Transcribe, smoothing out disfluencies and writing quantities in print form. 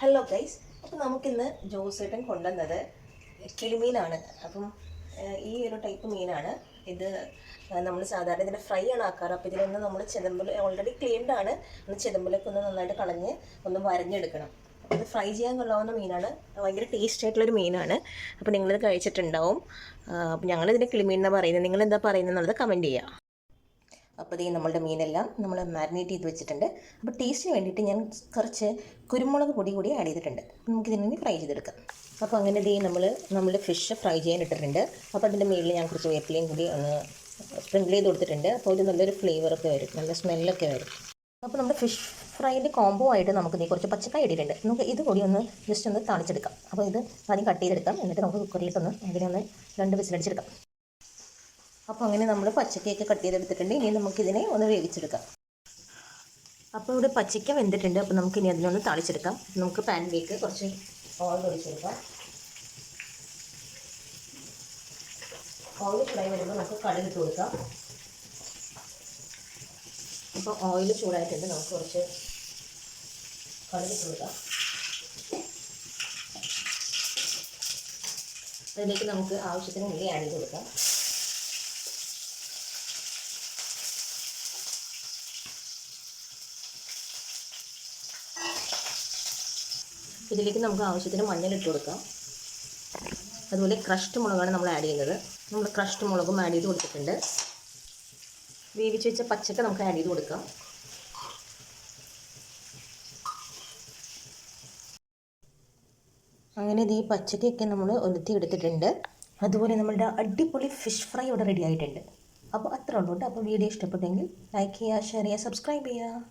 Hello guys, അപ്പോൾ നമുക്കിന്ന് ജോസേട്ടൻ കൊണ്ടുവന്നത് കിളിമീനാണ്. അപ്പം ഈ ഒരു ടൈപ്പ് മീനാണ് ഇത്. നമ്മൾ സാധാരണ ഇതിനെ ഫ്രൈ ആണ് ആക്കാറ്. അപ്പോൾ ഇതിലൊന്ന് നമ്മൾ ചെതമ്പൽ ഓൾറെഡി ക്ലീൻഡാണ്. ഒന്ന് ചെതമ്പലൊക്കെ ഒന്ന് നന്നായിട്ട് കളഞ്ഞ് ഒന്ന് വരഞ്ഞെടുക്കണം. അപ്പോൾ ഇത് ഫ്രൈ ചെയ്യാൻ കൊള്ളാവുന്ന മീനാണ്. ഭയങ്കര ടേസ്റ്റ് ആയിട്ടുള്ളൊരു മീനാണ്. അപ്പോൾ നിങ്ങളിത് കഴിച്ചിട്ടുണ്ടാവും. അപ്പോൾ ഞങ്ങളിതിനെ കിളിമീൻ എന്നാണ് പറയുന്നത്. നിങ്ങളെന്താ പറയുന്നത് എന്നുള്ളത് കമൻറ്റ് ചെയ്യുക. അപ്പോൾ ഈ നമ്മളുടെ മീനെല്ലാം നമ്മൾ മാരിനേറ്റ് ചെയ്ത് വെച്ചിട്ടുണ്ട്. അപ്പോൾ ടേസ്റ്റിന് വേണ്ടിയിട്ട് ഞാൻ കുറച്ച് കുരുമുളക് പൊടി കൂടി ആഡ് ചെയ്തിട്ടുണ്ട്. നമുക്കിതിനെ ഫ്രൈ ചെയ്തെടുക്കാം. അപ്പോൾ അങ്ങനെ നമ്മൾ ഫിഷ് ഫ്രൈ ചെയ്യാൻ ഇട്ടിട്ടുണ്ട്. അപ്പോൾ അതിൻ്റെ മുകളിൽ ഞാൻ കുറച്ച് വേപ്പിലയും കൂടി ഒന്ന് സ്പ്രിങ്കിൾ ചെയ്ത് കൊടുത്തിട്ടുണ്ട്. അപ്പോൾ ഒരു നല്ലൊരു ഫ്ലേവറൊക്കെ വരും, നല്ല സ്മെല്ലൊക്കെ വരും. അപ്പോൾ നമ്മുടെ ഫിഷ് ഫ്രൈൻ്റെ കോംബോ ആയിട്ട് നമുക്ക് കുറച്ച് പച്ചക്കായ ഇട്ടിട്ടുണ്ട്. നമുക്ക് ഇത് കൂടി ഒന്ന് ജസ്റ്റ് ഒന്ന് താളിച്ചെടുക്കാം. അപ്പോൾ ഇത് ആദ്യം കട്ട് ചെയ്തെടുക്കാം. എന്നിട്ട് നമുക്ക് കുക്കറിലിട്ടൊന്ന് അതിനെ ഒന്ന് 2 വിസിലടിച്ചെടുക്കാം. അപ്പോൾ അങ്ങനെ നമ്മൾ പച്ചക്കയൊക്കെ കട്ട് ചെയ്തെടുത്തിട്ടുണ്ട്. ഇനി നമുക്കിതിനെ ഒന്ന് വേവിച്ചെടുക്കാം. അപ്പോൾ ഇവിടെ പച്ചക്ക വെന്തിട്ടുണ്ട്. അപ്പോൾ നമുക്കിനി അതിനൊന്ന് താളിച്ചെടുക്കാം. നമുക്ക് പാനിലേക്ക് കുറച്ച് ഓയിൽ ഒഴിച്ചെടുക്കാം. ഓയിൽ ചൂടായി വരുമ്പോൾ നമുക്ക് കടുക് ഇട്ട് കൊടുക്കാം. അപ്പോൾ ഓയിൽ ചൂടായിട്ടുണ്ട്. നമുക്ക് കുറച്ച് കടുക് ഇട്ട് കൊടുക്കാം. അതിലേക്ക് നമുക്ക് ആവശ്യത്തിന് ഉള്ളി ആഡ് ചെയ്ത് കൊടുക്കാം. ഇതിലേക്ക് നമുക്ക് ആവശ്യത്തിന് മഞ്ഞളിട്ട് കൊടുക്കാം. അതുപോലെ ക്രഷ്ഡ് മുളകാണ് നമ്മൾ ആഡ് ചെയ്യുന്നത്. നമ്മൾ ക്രഷ്ഡ് മുളകും ആഡ് ചെയ്ത് കൊടുത്തിട്ടുണ്ട്. വേവിച്ച് വെച്ച പച്ചക്ക നമുക്ക് ആഡ് ചെയ്ത് കൊടുക്കാം. അങ്ങനെ ഈ പച്ചക്കയൊക്കെ നമ്മൾ ഒലുത്തി എടുത്തിട്ടുണ്ട്. അതുപോലെ നമ്മളുടെ അടിപൊളി ഫിഷ് ഫ്രൈ ഇവിടെ റെഡി ആയിട്ടുണ്ട്. അപ്പോൾ അത്ര ഉള്ളൂ കേട്ടോ. അപ്പോൾ വീഡിയോ ഇഷ്ടപ്പെട്ടെങ്കിൽ ലൈക്ക് ചെയ്യുക, ഷെയർ ചെയ്യുക, സബ്സ്ക്രൈബ് ചെയ്യുക.